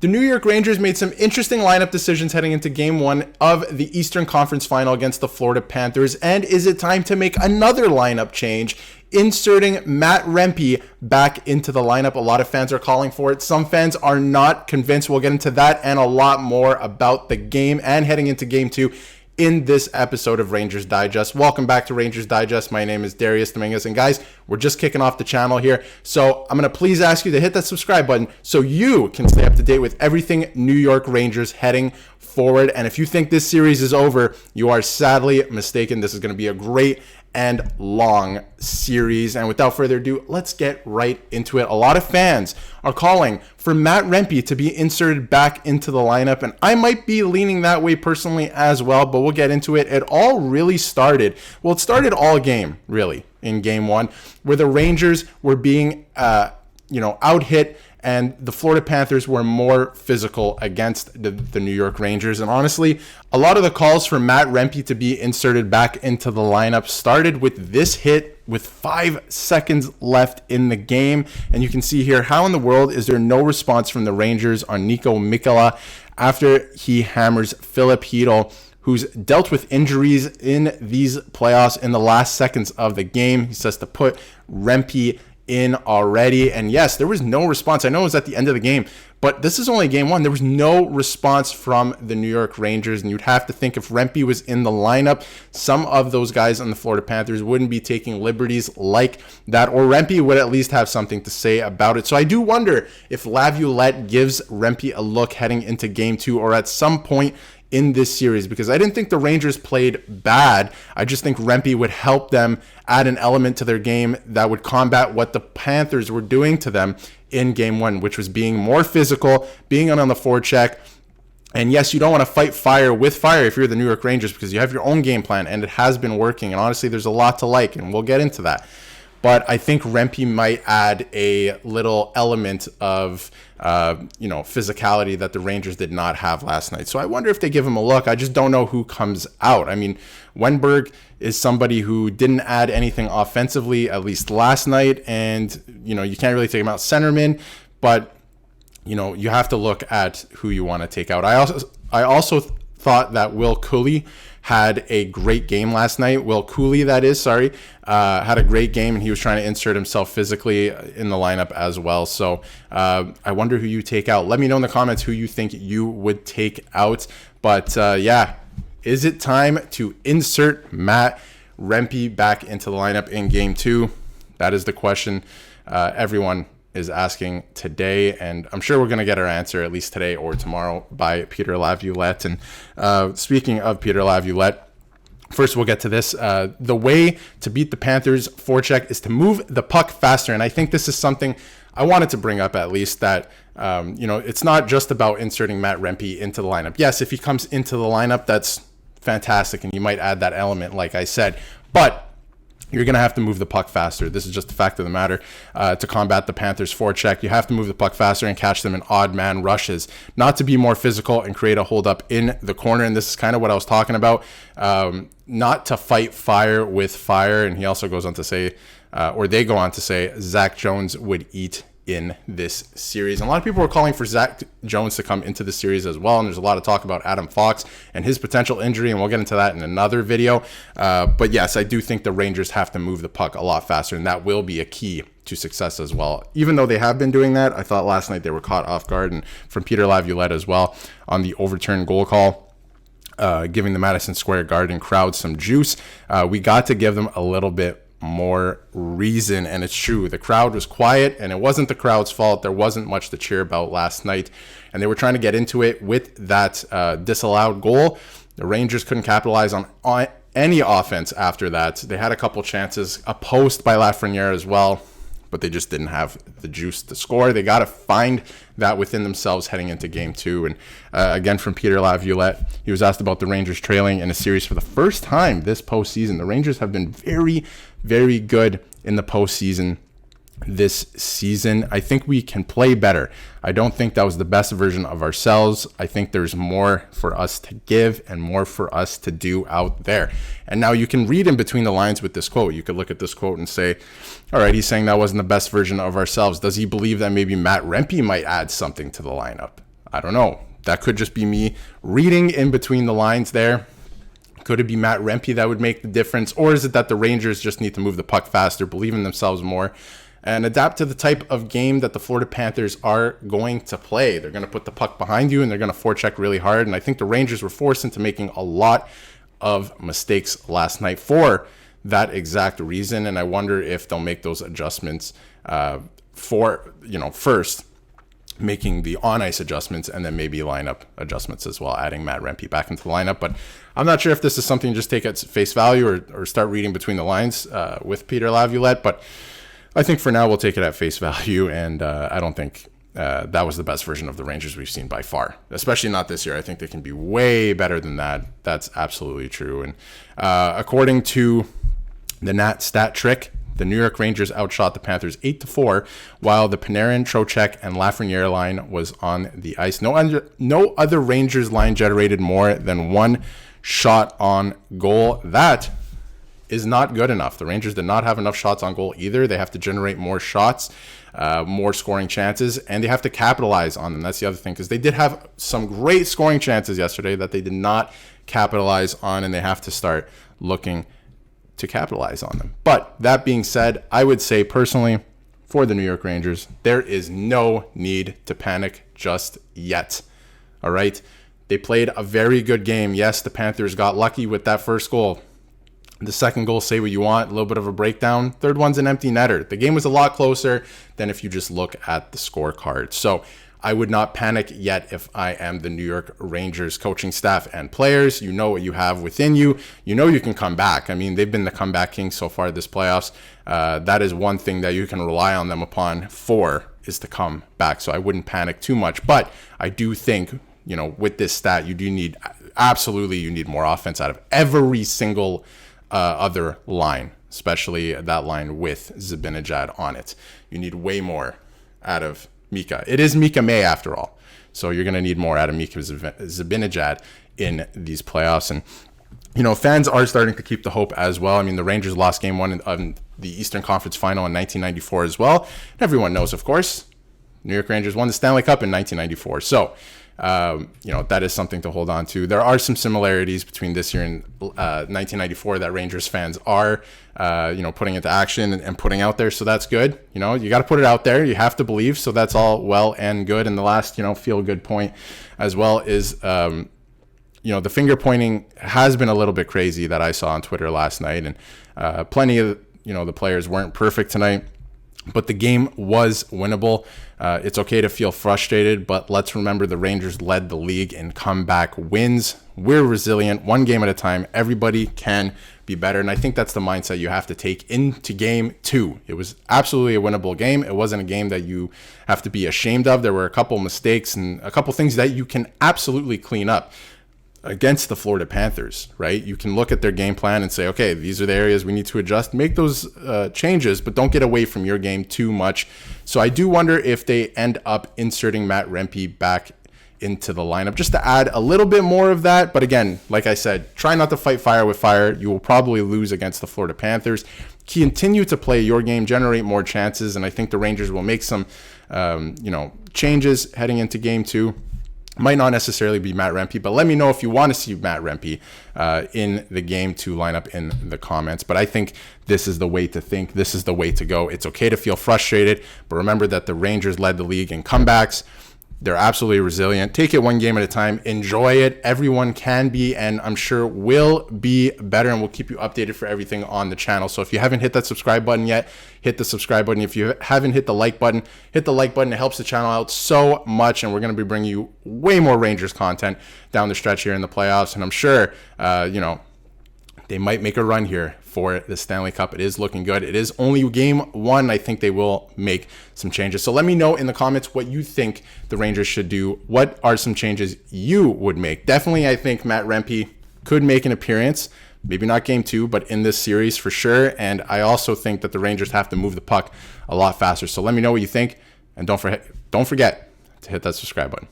The New York Rangers made some interesting lineup decisions heading into Game 1 of the Eastern Conference Final against the Florida Panthers. And is it time to make another lineup change, inserting Matt Rempe back into the lineup? A lot of fans are calling for it. Some fans are not convinced. We'll get into that and a lot more about the game and heading into Game 2 in this episode of Rangers Digest. Welcome back to Rangers Digest. My name is Darius Domingues, and guys, we're just kicking off the channel here, so I'm going to please ask you to hit that subscribe button so you can stay up to date with everything New York Rangers heading forward. And if you think this series is over, you are sadly mistaken. This is going to be a great and long series. And without further ado, let's get right into it. A lot of fans are calling for Matt Rempe to be inserted back into the lineup, and I might be leaning that way personally as well, but we'll get into it. It all really started, well, it started all game, really, in Game 1, where the Rangers were being, out-hit, and the Florida Panthers were more physical against the New York Rangers. And honestly, a lot of the calls for Matt Rempe to be inserted back into the lineup started with this hit with 5 seconds left in the game. And you can see here, how in the world is there no response from the Rangers on Nico Mikkola after he hammers Filip Chytil, who's dealt with injuries in these playoffs in the last seconds of the game. He says to put Rempe in already. And yes, there was no response. I know it was at the end of the game, but this is only Game 1. There was no response from the New York Rangers, and you'd have to think if Rempe was in the lineup, some of those guys on the Florida Panthers wouldn't be taking liberties like that, or Rempe would at least have something to say about it. So I do wonder if Laviolette gives Rempe a look heading into Game 2 or at some point in this series, because I didn't think the Rangers played bad. I just think Rempe would help them add an element to their game that would combat what the Panthers were doing to them in Game 1, which was being more physical, being on the forecheck. And yes, you don't want to fight fire with fire if you're the New York Rangers, because you have your own game plan, and it has been working. And honestly, there's a lot to like, and we'll get into that. But I think Rempe might add a little element of, physicality that the Rangers did not have last night. So I wonder if they give him a look. I just don't know who comes out. I mean, Wenberg is somebody who didn't add anything offensively, at least last night. And, you can't really take him out. Centerman, but, you have to look at who you want to take out. I also thought that Will Cooley had a great game last night. Will Cooley, that is, had a great game, and he was trying to insert himself physically in the lineup as well. So I wonder who you take out. Let me know in the comments who you think you would take out. But is it time to insert Matt Rempe back into the lineup in Game 2? That is the question everyone is asking today, and I'm sure we're going to get our answer at least today or tomorrow by Peter Laviolette. And speaking of Peter Laviolette, first we'll get to this. The way to beat the Panthers forecheck is to move the puck faster, and I think this is something I wanted to bring up, at least, that it's not just about inserting Matt Rempe into the lineup. Yes, if he comes into the lineup, that's fantastic, and you might add that element, like I said, but you're going to have to move the puck faster. This is just the fact of the matter. To combat the Panthers' forecheck, you have to move the puck faster and catch them in odd man rushes, not to be more physical and create a holdup in the corner. And this is kind of what I was talking about, not to fight fire with fire. And he also goes on to say, they go on to say, Zach Jones would eat in this series. And a lot of people were calling for Zach Jones to come into the series as well, and there's a lot of talk about Adam Fox and his potential injury, and we'll get into that in another video. But yes, I do think the Rangers have to move the puck a lot faster, and that will be a key to success as well. Even though they have been doing that, I thought last night they were caught off guard, and from Peter Laviolette as well on the overturned goal call, giving the Madison Square Garden crowd some juice. We got to give them a little bit more reason, and it's true. The crowd was quiet, and it wasn't the crowd's fault. There wasn't much to cheer about last night, and they were trying to get into it with that disallowed goal. The Rangers couldn't capitalize on any offense after that. They had a couple chances, a post by Lafreniere as well, but they just didn't have the juice to score. They got to find that within themselves heading into Game 2. And again, from Peter Laviolette, he was asked about the Rangers trailing in a series for the first time this postseason. The Rangers have been very, very good in the postseason this season. I think we can play better. I don't think that was the best version of ourselves. I think there's more for us to give and more for us to do out there. And now you can read in between the lines with this quote. You could look at this quote and say, all right, he's saying that wasn't the best version of ourselves. Does he believe that maybe Matt Rempe might add something to the lineup? I don't know. That could just be me reading in between the lines there. Could it be Matt Rempe that would make the difference? Or is it that the Rangers just need to move the puck faster, believe in themselves more, and adapt to the type of game that the Florida Panthers are going to play? They're going to put the puck behind you and they're going to forecheck really hard. And I think the Rangers were forced into making a lot of mistakes last night for that exact reason. And I wonder if they'll make those adjustments first making the on-ice adjustments and then maybe lineup adjustments as well, adding Matt Rempe back into the lineup. But I'm not sure if this is something to just take at face value or start reading between the lines with Peter Laviolette. But I think for now we'll take it at face value, and I don't think that was the best version of the Rangers we've seen by far, especially not this year. I think they can be way better than that. That's absolutely true. And according to the Nat Stat Trick, the New York Rangers outshot the Panthers 8-4, while the Panarin, Tkachuk, and Lafreniere line was on the ice. No other Rangers line generated more than one shot on goal. That is not good enough. The Rangers did not have enough shots on goal either. They have to generate more shots, more scoring chances, and they have to capitalize on them. That's the other thing, because they did have some great scoring chances yesterday that they did not capitalize on, and they have to start looking to capitalize on them. But that being said, I would say personally, for the New York Rangers, there is no need to panic just yet. All right? They played a very good game. Yes, the Panthers got lucky with that first goal. The second goal, say what you want, a little bit of a breakdown. Third one's an empty netter. The game was a lot closer than if you just look at the scorecard. So I would not panic yet if I am the New York Rangers coaching staff and players. You know what you have within you. You know you can come back. I mean, they've been the comeback kings so far this playoffs. That is one thing that you can rely on them upon for, is to come back. So I wouldn't panic too much. But I do think, with this stat, you need more offense out of every single other line, especially that line with Zibanejad on it. You need way more out of Mika. It is Mika May after all. So you're going to need more out of Mika Zibanejad in these playoffs. And, fans are starting to keep the hope as well. I mean, the Rangers lost game one of the Eastern Conference Final in 1994 as well. Everyone knows, of course, New York Rangers won the Stanley Cup in 1994. So, that is something to hold on to. There are some similarities between this year and 1994 that Rangers fans are, putting into action and putting out there. So that's good. You got to put it out there. You have to believe. So that's all well and good. And the last, feel good point as well is, the finger pointing has been a little bit crazy that I saw on Twitter last night. And plenty of, the players weren't perfect tonight. But the game was winnable. It's okay to feel frustrated, but let's remember the Rangers led the league in comeback wins. We're resilient, one game at a time. Everybody can be better, and I think that's the mindset you have to take into game two. It was absolutely a winnable game. It wasn't a game that you have to be ashamed of. There were a couple mistakes and a couple things that you can absolutely clean up against the Florida Panthers, right? You can look at their game plan and say, okay, these are the areas we need to adjust, make those changes, but don't get away from your game too much. So I do wonder if they end up inserting Matt Rempe back into the lineup just to add a little bit more of that. But again, like I said, try not to fight fire with fire. You will probably lose against the Florida Panthers. Continue to play your game, generate more chances, and I think the Rangers will make some, changes heading into game two. Might not necessarily be Matt Rempe, but let me know if you want to see Matt Rempe in the game to line up in the comments. But I think this is the way to think. This is the way to go. It's okay to feel frustrated, but remember that the Rangers led the league in comebacks. They're absolutely resilient. Take it one game at a time. Enjoy it. Everyone can be, and I'm sure will be better, and we'll keep you updated for everything on the channel. So if you haven't hit that subscribe button yet, hit the subscribe button. If you haven't hit the like button, hit the like button. It helps the channel out so much, and we're going to be bringing you way more Rangers content down the stretch here in the playoffs. And I'm sure, they might make a run here for the Stanley Cup. It is looking good. It is only game one. I think they will make some changes. So let me know in the comments what you think the Rangers should do. What are some changes you would make? Definitely, I think Matt Rempe could make an appearance. Maybe not game two, but in this series for sure. And I also think that the Rangers have to move the puck a lot faster. So let me know what you think. And don't forget to hit that subscribe button.